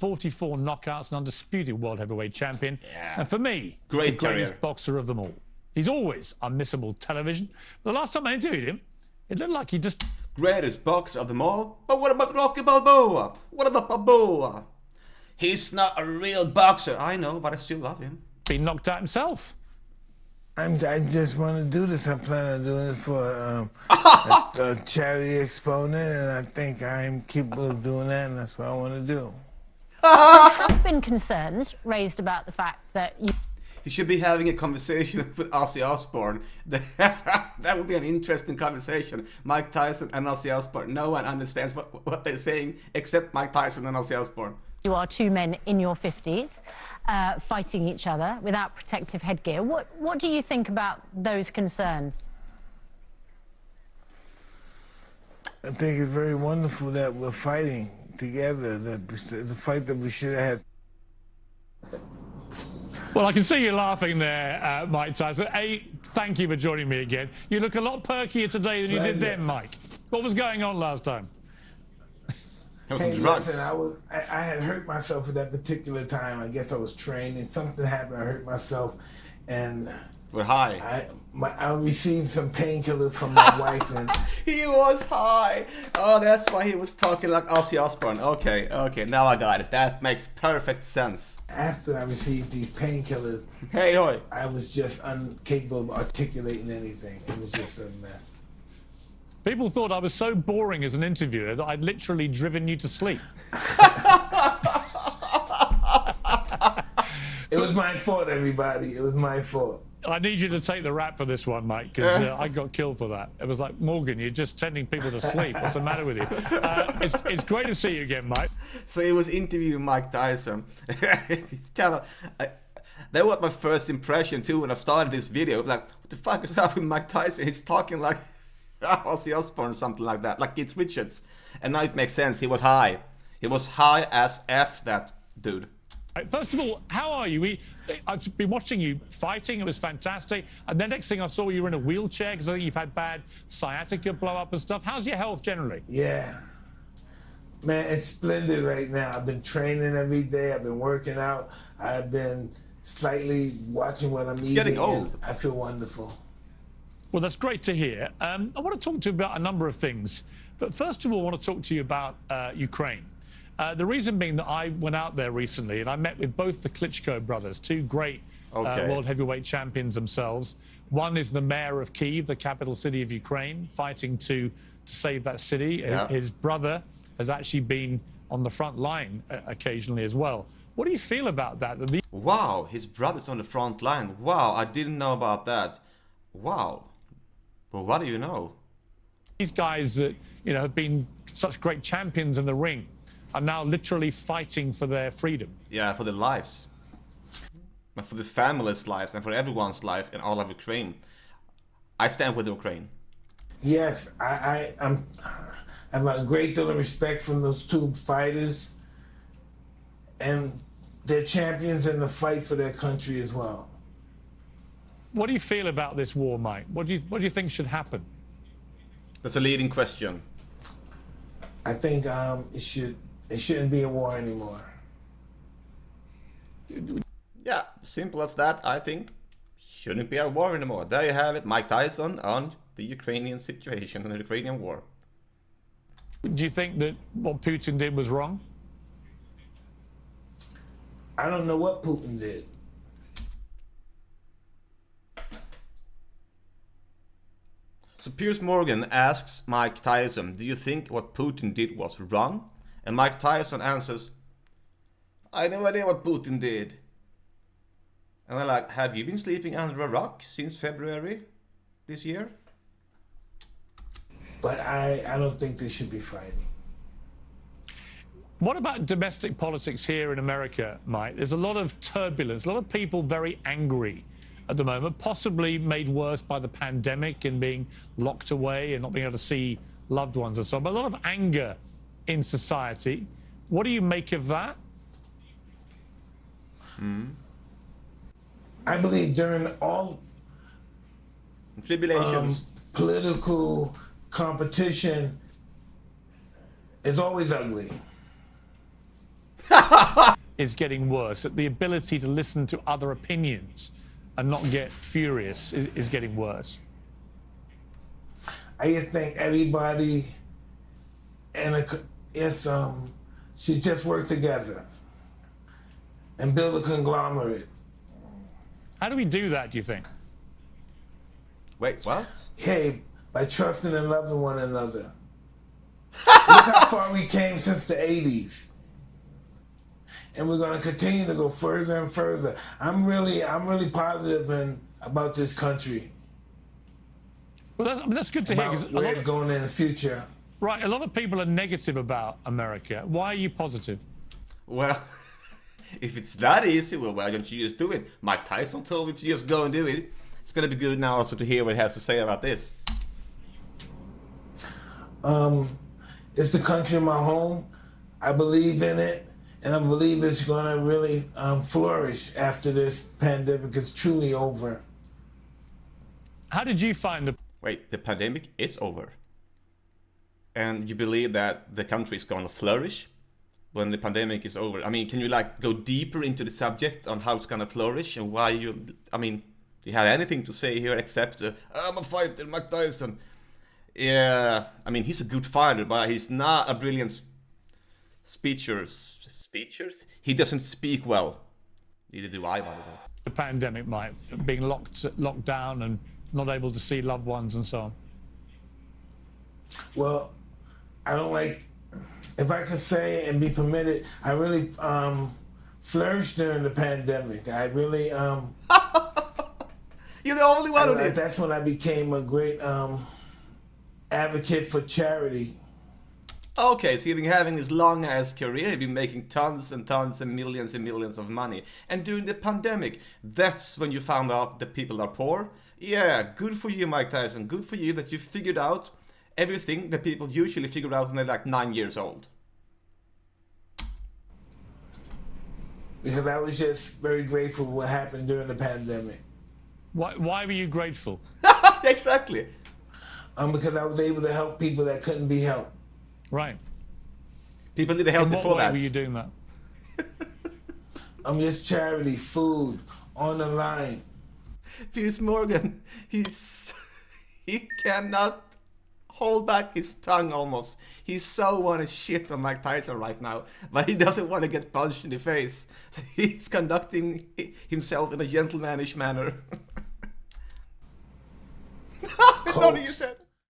44 knockouts, an undisputed world heavyweight champion. Yeah. And for me, Great the greatest boxer of them all. He's always unmissable television. The last time I interviewed him, it looked like he just... Greatest boxer of them all? But what about Rocky Balboa? What about Balboa? He's not a real boxer. I know, but I still love him. been knocked out himself. I just want to do this. I plan on doing this for a charity exponent, and I think I'm capable of doing that, and that's what I want to do. There have been concerns raised about the fact that you... He should be having a conversation with Ozzy Osbourne. That would be an interesting conversation. Mike Tyson and Ozzy Osbourne. No one understands what they're saying except Mike Tyson and Ozzy Osbourne. You are two men in your 50s fighting each other without protective headgear. What do you think about those concerns? I think it's very wonderful that we're fighting together. The fight that we should have had. Well, I can see you laughing there, Mike Tyson. Thank you for joining me again. You look a lot perkier today than you did then, Mike. What was going on last time? Hey, listen, I had hurt myself at that particular time. I guess I was training. Something happened. I hurt myself, and we're high. I received some painkillers from my wife, and he was high. Oh, that's why he was talking like Ozzy Osbourne. Okay, now I got it. That makes perfect sense. After I received these painkillers, hey, hoy, I was just incapable of articulating anything. It was just a mess. People thought I was so boring as an interviewer that I'd literally driven you to sleep. It was my fault, everybody. It was my fault. I need you to take the rap for this one, Mike, because I got killed for that. It was like, Morgan, you're just sending people to sleep. What's the matter with you? It's great to see you again, Mike. So he was interviewing Mike Tyson. That was my first impression, too, when I started this video. Like, what the fuck is up with Mike Tyson? He's talking like Ozzy Osbourne or something like that, like Keith Richards. And now it makes sense. He was high. He was high as F, that dude. First of all, how are you? I've been watching you fighting. It was fantastic. And the next thing I saw, you were in a wheelchair because I think you've had bad sciatica blow up and stuff. How's your health generally? Yeah. Man, it's splendid right now. I've been training every day. I've been working out. I've been slightly watching what I'm eating. Getting old. I feel wonderful. Well, that's great to hear. I want to talk to you about a number of things. But first of all, I want to talk to you about Ukraine. The reason being that I went out there recently and I met with both the Klitschko brothers, two great world heavyweight champions themselves. One is the mayor of Kyiv, the capital city of Ukraine, fighting to save that city. Yeah. His brother has actually been on the front line occasionally as well. What do you feel about that? Wow, his brother's on the front line. Wow, I didn't know about that. Wow. Well, what do you know? These guys that have been such great champions in the ring are now literally fighting for their freedom. Yeah, for their lives. And for the families' lives and for everyone's life in all of Ukraine. I stand with Ukraine. Yes, I have a great deal of respect from those two fighters. And they're champions in the fight for their country as well. What do you feel about this war, Mike? What do you think should happen? That's a leading question. I think it shouldn't be a war anymore. Yeah, simple as that, I think. Shouldn't be a war anymore. There you have it, Mike Tyson on the Ukrainian situation and the Ukrainian war. Do you think that what Putin did was wrong? I don't know what Putin did. So Piers Morgan asks Mike Tyson, do you think what Putin did was wrong? And Mike Tyson answers, I have no idea what Putin did. And I'm like, have you been sleeping under a rock since February this year? But I don't think they should be fighting. What about domestic politics here in America, Mike? There's a lot of turbulence, a lot of people very angry at the moment, possibly made worse by the pandemic and being locked away and not being able to see loved ones and so on, but a lot of anger in society. What do you make of that? I believe during all tribulations, political competition is always ugly. is getting worse, that the ability to listen to other opinions and not get furious is getting worse? I just think everybody should just work together and build a conglomerate. How do we do that, do you think? Wait, what? Hey, by trusting and loving one another. Look how far we came since the 80s. And we're going to continue to go further and further. I'm really positive about this country. Well, that's good to hear. About where it's going in the future. Right, a lot of people are negative about America. Why are you positive? Well, if it's that easy, well, why don't you just do it? Mike Tyson told me to just go and do it. It's going to be good now also to hear what he has to say about this. It's the country of my home. I believe in it, and I believe it's going to really flourish after this pandemic is truly over. How did you find the... Wait, the pandemic is over? And you believe that the country is going to flourish when the pandemic is over? I mean, can you like go deeper into the subject on how it's going to flourish and why you... I mean, do you have anything to say here except I'm a fighter, Mike Tyson? Yeah, I mean, he's a good fighter, but he's not a brilliant speecher. Speechers? He doesn't speak well. Neither do I, by the way. The pandemic, Mike, being locked down and not able to see loved ones and so on? Well, I don't like, if I could say and be permitted, I really flourished during the pandemic. I really... You're the only one who did. That's when I became a great advocate for charity. Okay, so you've been having this long-ass career, you've been making tons and tons and millions of money. And during the pandemic, that's when you found out that people are poor? Yeah, good for you, Mike Tyson. Good for you that you figured out everything that people usually figure out when they're like 9 years old. Because I was just very grateful for what happened during the pandemic. Why were you grateful? Exactly. Because I was able to help people that couldn't be helped. Right. People need help before that. In what way were you doing that? Just charity, food, on the line. Piers Morgan, he cannot hold back his tongue almost. He so wanna shit on Mike Tyson right now, but he doesn't want to get punched in the face. So he's conducting himself in a gentlemanish manner. Nothing you said.